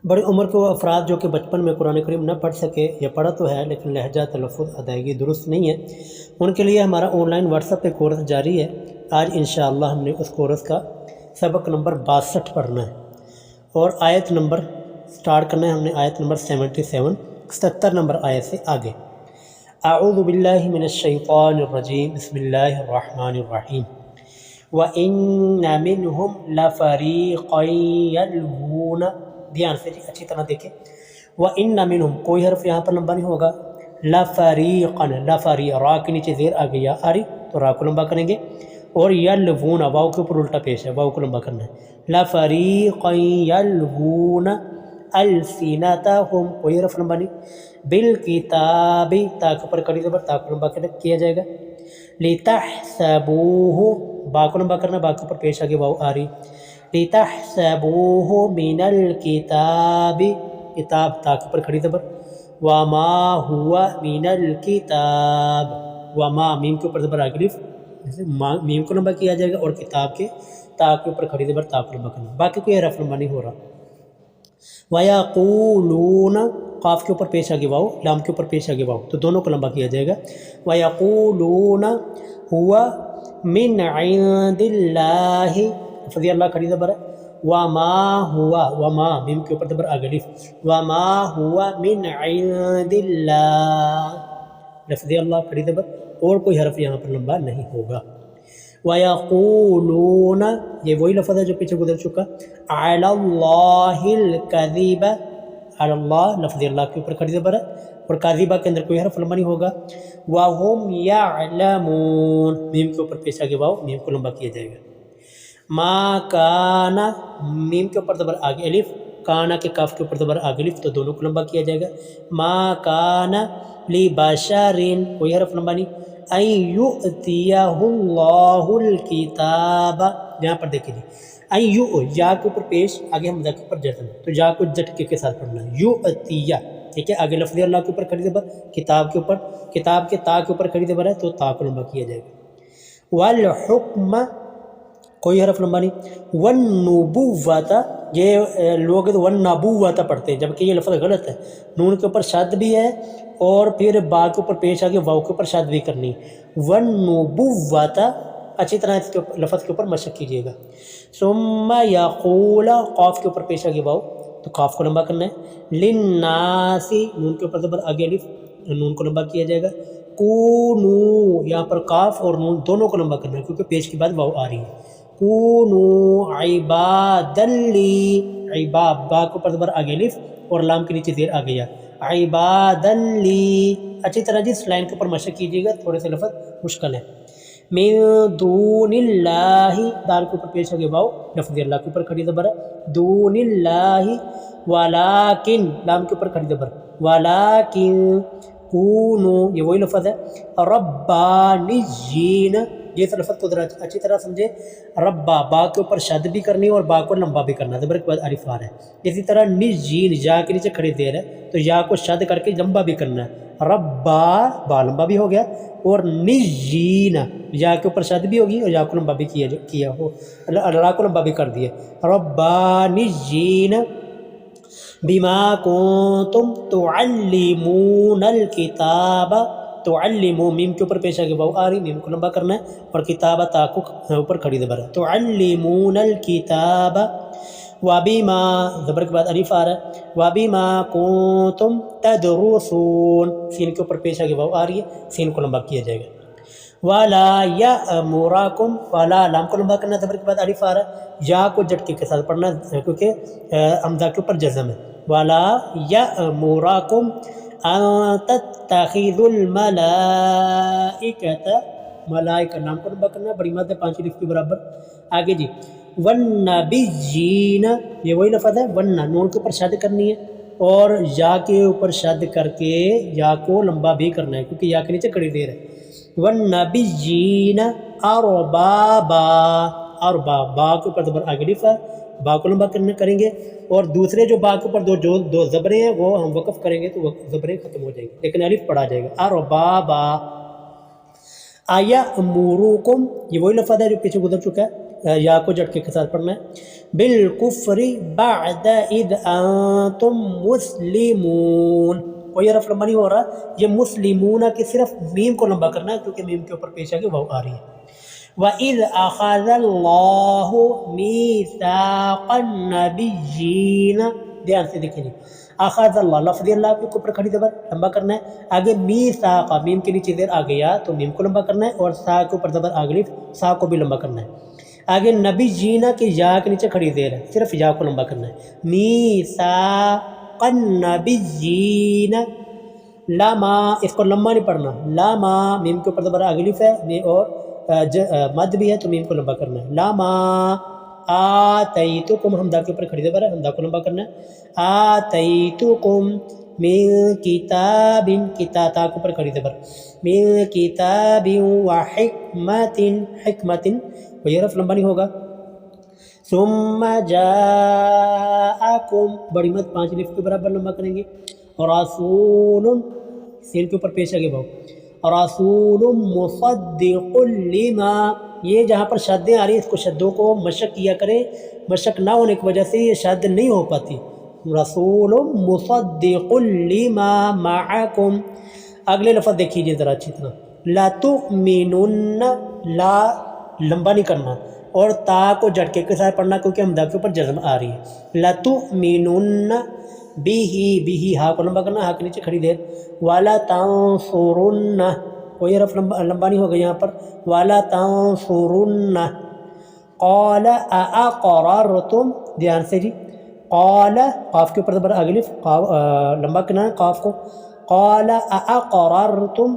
بڑی عمر کے وہ افراد جو کہ بچپن میں قرآن کریم نہ پڑھ سکے یا پڑھا تو ہے لیکن لہجہ تلفظ ادائیگی درست نہیں ہے، ان کے لیے ہمارا آن لائن واٹس ایپ پہ کورس جاری ہے۔ آج انشاءاللہ ہم نے اس کورس کا سبق نمبر 62 پڑھنا ہے اور آیت نمبر سٹارٹ کرنا ہے ہم نے آیت نمبر 77 نمبر آیت سے آگے۔ اعوذ باللہ من الشیطان الرجیم، بسم اللہ الرحمن الرحیم۔ وَإِنَّ مِنْهُمْ لَفَرِيقًا يَلْوُونَ، دھیان سے اچھی طرح دیکھیں، وَإِنَّ مِنْهُمْ کوئی حرف یہاں پر لمبا نہیں ہوگا، لَفَرِيقًا لَفَرِی، را کے نیچے زیر آ گئی آ رہی تو را کو لمبا کریں گے، اور یلوون واو کے اوپر الٹا پیش ہے، واو کو لمبا کرنا ہے، لَفَرِيقًا يَلْوُونَ الْسِنَتَهُمْ کوئی حرف لمبا نہیں، بالکتاب تا کے اوپر کڑی زبر تا کو لمبا کیا جائے گا، لِتَحْسَبُوهُ با کو لمبا کرنا، با کے اوپر پیش آگے واو آ رہی، لِتَحْسَبُوهُ مِنَ الْكِتَابِ کتاب تا کے اوپر کھڑی زبر، وَمَا هُوَ مِنَ الْكِتَابِ وَمَا میم کے اوپر زبر آگے میم کو لمبا کیا جائے گا، اور کتاب کے تا کے اوپر کھڑی زبر تا کو لمبا کرنا، باقی کوئی حرف لمبا نہیں ہو رہا۔ وَيَقُولُونَ قاف کے اوپر پیش آگے واو، لام کے اوپر پیش آگے واو، تو دونوں کو لمبا کیا جائے گا، وَيَقُولُونَ هُوَ من عند اللہ، فضی اللہ کھڑی زبر ہے، وما ہوا وما میم کے اوپر زبر آگے الف، وما ہوا من عند اللہ، لفظ اللہ کھڑی زبر، اور کوئی حرف یہاں پر لمبا نہیں ہوگا۔ وَيَقُولُونَ یہ وہی لفظ ہے جو پیچھے گزر چکا، عَلَى اللَّهِ الْكَذِبَ، علی اللہ لفظ اللہ کے اوپر کھڑی زبر ہے، اور کاذبہ کے اندر کوئی حرف لمبا نہیں ہوگا، وَهُمْ يَعْلَمُونَ میم کے اوپر پیش آگے واو، میم کو لمبا کیا جائے گا، ما کانا میم کے اوپر زبر آگے الف، کانا کے کاف کے اوپر زبر آگے الف، تو دونوں کو لمبا کیا جائے گا، ما کانا لِبَشَرٍ کوئی حرف لمبا نہیں، أَن يُؤْتِيَهُ اللَّهُ الْكِتَابَ، یہاں پر دیکھیں جی، یا کے اوپر پیش آگے ہم کے اوپر جزم، تو یا کو جھٹکے کے ساتھ پڑھنا ہے، یؤتیہ، ٹھیک ہے، آگے لفظ اللہ کے اوپر کھڑی زبر، کتاب کے اوپر، کتاب کے تا کے اوپر کھڑی زبر ہے تو تا کو لمبا کیا جائے گا، والحکم کوئی حرف لمبا نہیں، والنبوۃ یہ لوگ والنبوۃ پڑھتے ہیں جبکہ یہ لفظ غلط ہے، نون کے اوپر شد بھی ہے اور پھر با کے اوپر پیش آگے واو کے اوپر شد بھی کرنی، والنبوۃ، اچھی طرح اس کے لفظ کے اوپر مشق کیجیے گا، ثم یقول قاف کے اوپر پیش آگے واو تو قاف کو لمبا کرنا ہے، للناس نون کے اوپر زبر آگے الف، نون کو لمبا کیا جائے گا، کونو یہاں پر قاف اور نون دونوں کو لمبا کرنا ہے کیونکہ پیش کے بعد واو آ رہی ہے، کونو عبادا لی، عباد با کے اوپر زبر آگے الف اور لام کے نیچے زیر آ گیا، عبادا لی، اچھی طرح جس لائن کے اوپر مشق کیجیے گا، تھوڑے سے لفظ مشکل ہے، من دون اللہ دال کے اوپر پیش آگے واو، لفظ اللہ کے اوپر کھڑی زبر ہے، دون اللہ، ولیکن لام کے اوپر کھڑی زبر، ولیکن کونو یہ وہی لفظ ہے، ربانیین، یہ لفظ کو ذرا اچھی طرح سمجھے، ربا با کے اوپر شد بھی کرنی اور با کو لمبا بھی کرنا، زبر کے بعد الف آ رہا ہے، اسی طرح نجین یا کے نیچے کھڑی دیر ہے تو یا کو شد کر کے لمبا بھی کرنا ہے، ربا با لمبا بھی ہو گیا، اور نجین یا کے اوپر شد بھی ہوگی اور یا کو لمبا بھی کیا ہو، را کو لمبا بھی کر دیا، ربانیین بما کنتم تعلمون الکتاب، تعلمو میم کے اوپر پیش آگے واو آ رہی، میم کو لمبا کرنا ہے، اور کتاب تا کو اوپر کھڑی زبر ہے، تعلمون الکتاب، وبما زبر کے بعد الف آ رہا ہے، وبما کنتم تدرسون سین کے اوپر پیش آگے واو آ رہی ہے، سین کو لمبا کیا جائے گا، ولا یأمرکم، ولا لام کو لمبا کرنا، زبر کے بعد الف آ رہا ہے، یا کو جھٹکے کے ساتھ پڑھنا کیونکہ حمزہ کے اوپر جزم ہے، ولا یأمرکم ان تتخذوا الملائکۃ، ملائکہ نام کو لمبا کرنا، بڑی مد ہے 5 الف کے برابر، آگے جی، والنبیین یہ وہی لفظ ہے، ون نون کے اوپر شد کرنی ہے اور یا کے اوپر شد کر کے یا کو لمبا بھی کرنا ہے کیونکہ یا کے نیچے کڑی دیر ہے، والنبیین اربابا، ارباب با کے اوپر زبر آگے الف ہے، با کو لمبا کریں گے، اور دوسرے جو با کے اوپر دو زبریں ہیں وہ ہم وقف کریں گے تو زبریں ختم ہو جائیں گی لیکن الف پڑھا جائے گا، اربابا، آیا امورکم یہ وہی لفظ ہے جو پیچھے گزر چکا ہے، یا کو جھٹکے کے ساتھ پڑھنا ہے. بالکفر بعد اذ انتم مسلمون. کوئی حرف لمبا نہیں ہو رہا. یہ مسلمون کہ صرف میم کو لمبا کرنا ہے کیونکہ میم کے اوپر پیش آگے واو آ رہی ہے. وَإِذْ أَخَذَ اللَّهُ مِيثَاقَ النَّبِيِّينَ. دھیان سے دیکھیں جی. اخذ اللہ لفظ اللہ کے اوپر کھڑی زبر لمبا کرنا ہے. آگے میثاق میم کے نیچے زیر آ گیا تو میم کو لمبا کرنا ہے اور سا کے اوپر زبر آ گئی سا کو بھی لمبا کرنا ہے. آگے نبی جینا کے یا کے نیچے کھڑی زیر ہے صرف یا کو لمبا کرنا ہے. میثاق النبیین. لاما اس کو لمبا نہیں پڑھنا. لاما میم کے اوپر زبر آگلف ہے اور مد بھی ہے تو میم کو لمبا کرنا ہے. لاما آتیتکم حمدہ کے اوپر کھڑی زبر ہے حمدہ کو لمبا کرنا ہے. آتیتکم من کتاب تا کے اوپر کھڑی زبر من کتاب و حکمت حکمت کوئی حرف لمبا نہیں ہوگا. ثم جاءکم بڑی مد 5 الف کے برابر لمبا کریں گے. رسول سین کے اوپر پیش آگے بھاؤ. رسول مصدق لما. یہ جہاں پر شادیں آ رہی ہیں اس کو شدوں کو مشق کیا کریں. مشق نہ ہونے کی وجہ سے یہ شاد نہیں ہو پاتی. رسول مصدق لما معکم. اگلے لفظ دیکھیے ذرا اچھی طرح. لتؤمنن لا لمبا نہیں کرنا اور تا کو جھٹکے کے ساتھ پڑھنا کیونکہ حمدہ کے اوپر جزم آ رہی ہے. لتؤمنن بھی ہا کو لمبا کرنا. ہا کے نیچے کھڑی دیر. والا تنصرن کوئی حرف لمبا نہیں ہوگا یہاں پر. والا تنصرن. قال اقررتم. دھیان سے جی. قال قاف کے اوپر زبر اگلف لمبا کرنا ہے قاف کو. قال اقررتم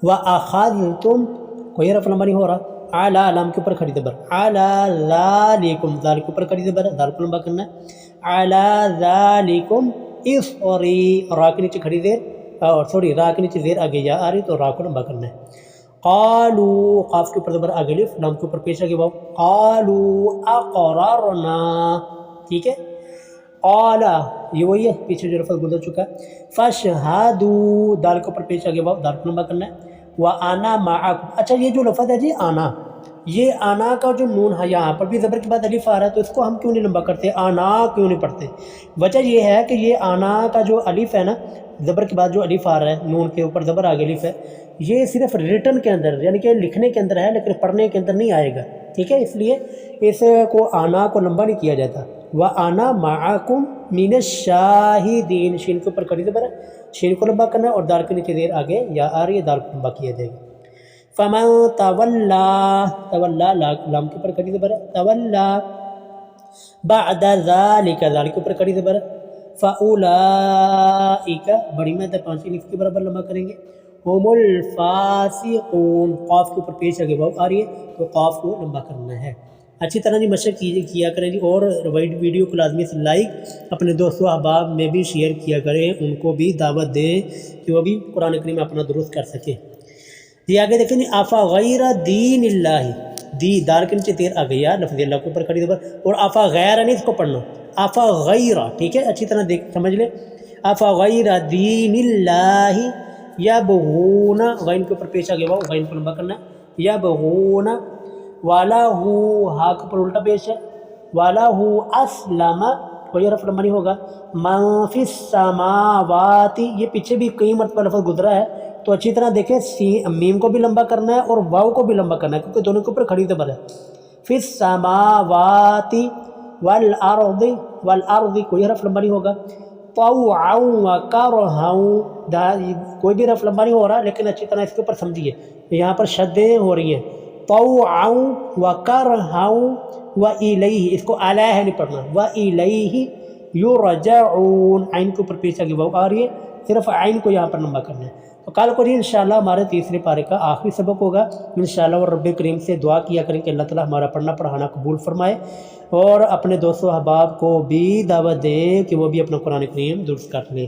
واخذتم کوئی حرف لمبا نہیں ہو رہا. علی لام کے اوپر کھڑی زبر. علی ذالکم ذال کے اوپر کھڑی زبر ہے ذال کو لمبا کرنا ہے. علی ذالکم اصری را کے نیچے کھڑی زیر اور سوری را کے نیچے زیر آگے یا آ رہی تو را کو لمبا کرنا ہے. قالو قاف کے اوپر زبر آگے لف لام کے اوپر پیش آگے واو. قالو اقررنا. ٹھیک ہے. قال یہ وہی ہے پیچھے جو لفظ گزر چکا ہے. فاشہدوا دال کے اوپر پیش آگے واو دال کو لمبا کرنا ہے. وانا معکم. اچھا یہ جو لفظ ہے جی آنا یہ آنا کا جو نون ہے یہاں پر بھی زبر کے بعد الف آ رہا ہے تو اس کو ہم کیوں نہیں لمبا کرتے. آنا کیوں نہیں پڑھتے. وجہ یہ ہے کہ یہ آنا کا جو الف ہے نا زبر کے بعد جو الف آ رہا ہے نون کے اوپر زبر آگے الف ہے یہ صرف ریٹن کے اندر یعنی کہ لکھنے کے اندر ہے لیکن پڑھنے کے اندر نہیں آئے گا. ٹھیک ہے. اس لیے اس کو آنا کو لمبا نہیں کیا جاتا. وَأَنَا مَعَكُمْ مِنَ الشَّاهِدِينَ. شین کے اوپر کھڑی زبر ہے شین کو لمبا کرنا ہے اور دال کے نیچے زیر آگے یا آ رہی ہے دال کو لمبا کیا جائے گا. فَمَن تَوَلَّى تَوَلَّى لام کے اوپر کھڑی زبر ہے. تَوَلَّى بَعْدَ ذَلِكَ ذال کے اوپر کھڑی زبر ہے. فَأُولَئِكَ بڑی مد 5 الف کے برابر لمبا کریں گے. هُمُ الْفَاسِقُونَ قاف کے اوپر پیش آگے واو آ رہی ہے تو قاف کو لمبا کرنا ہے. اچھی طرح جی مشق کیا کریں جی اور ویڈیو کو لازمی سے لائک اپنے دوستوں احباب میں بھی شیئر کیا کریں. ان کو بھی دعوت دیں کہ وہ بھی قرآن کریم میں اپنا درست کر سکیں. یہ آگے دیکھیں جی. آفا غیر دین اللہ. دی دار کے نیچے تیر آ گیا لفظ اللہ کے اوپر کھڑی زبر اور آفا غیر نہیں اس کو پڑھنا. آفا غیر. ٹھیک ہے. اچھی طرح سمجھ لیں. آفا غیر دین اللہ یبغون غین کے اوپر پیش آ گیا واو غین کو لمبا کرنا ہے. یبغون والا ہو ہا کے اوپر الٹا پیش ہے. والا ہو اسلم کوئی حرف لمبا نہیں ہوگا. من فی السماوات یہ پیچھے بھی کئی مرتبہ لفظ گزرا ہے تو اچھی طرح دیکھیں میم کو بھی لمبا کرنا ہے اور واو کو بھی لمبا کرنا ہے کیونکہ دونوں کے اوپر کھڑی زبر ہے. فی السماوات والارض والارض کوئی حرف لمبا نہیں ہوگا. طوعا وکرہا کوئی بھی حرف لمبا نہیں ہو رہا لیکن اچھی طرح اس کے اوپر سمجھیے یہاں پر شدیں ہو رہی ہیں. طوعا وکرہا وإلیہ اس کو علیہ نہیں پڑھنا. وإلیہ یرجعون عین کے اوپر پیچھے آگے واو آ رہی ہے صرف عین کو یہاں پر لمبا کرنا ہے. تو کل کو انشاءاللہ ہمارے تیسرے پارے کا آخری سبق ہوگا انشاءاللہ. اور رب کریم سے دعا کیا کریں کہ اللہ تعالیٰ ہمارا پڑھنا پڑھانا قبول فرمائے اور اپنے دوستوں احباب کو بھی دعوت دیں کہ وہ بھی اپنا قرآن کریم درست کر لیں.